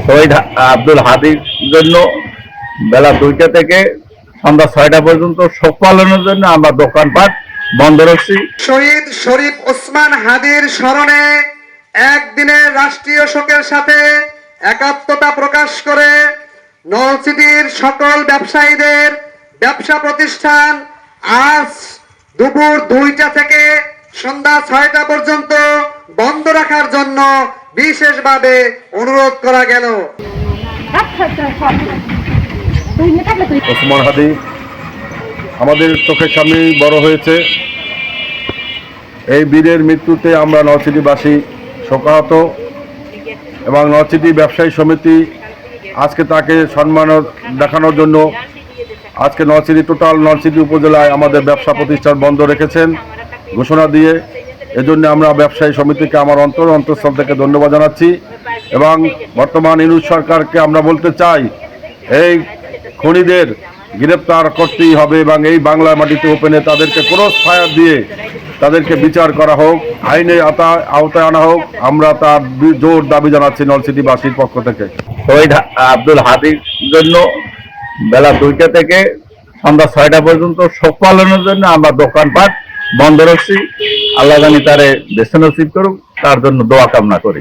শহীদ আব্দুল হাদির জন্য বেলা 2টা থেকে সন্ধ্যা 6টা পর্যন্ত শোক পালনের জন্য আমরা দোকানপাট বন্ধ রাখছি। শহীদ শরীফ ওসমান হাদির স্মরণে একদিনের রাষ্ট্রীয় শোকের সাথে একাত্মতা প্রকাশ করে নলছিটির সকল ব্যবসায়ীদের ব্যবসা প্রতিষ্ঠান আজ দুপুর 2টা থেকে সন্ধ্যা 6টা পর্যন্ত বন্ধ রাখার জন্য বিশেষভাবে অনুরোধ করা গেল। ওসমান হাদি আমাদের চোখের সামনেই বড় হয়েছে। এই বীরের মৃত্যুতে আমরা নলছিটিবাসী শোকাহত এবং নলছিটি ব্যবসায়ী সমিতি আজকে তাকে সম্মান দেখানোর জন্য আজকে টোটাল নলছিটি উপজেলায় আমাদের ব্যবসা প্রতিষ্ঠান বন্ধ রেখেছেন ঘোষণা দিয়ে। এজন্য আমরা ব্যবসায়ী সমিতিকে আমার অন্তঃস্থল থেকে ধন্যবাদ জানাচ্ছি এবং বর্তমান ইউনূস সরকারকে আমরা বলতে চাই এই খুনিদের গ্রেপ্তার করতেই হবে এবং এই বাংলা মাটিতে ওপেনে তাদেরকে ক্রস ফায়ার দিয়ে তাদেরকে বিচার করা হোক, আইনের আওতায় আনা হোক। আমরা তার জোর দাবি জানাচ্ছি নলছিটিবাসীর পক্ষ থেকে। শহীদ আব্দুল হাদির জন্য বেলা 2টা থেকে সন্ধ্যা 6টা পর্যন্ত শোক পালনের জন্য আমরা দোকানপাট বন্ধ রাখছি। আল্লাহ জানি তারে বেছে নসিব করুক, তার জন্য দোয়া কামনা করি।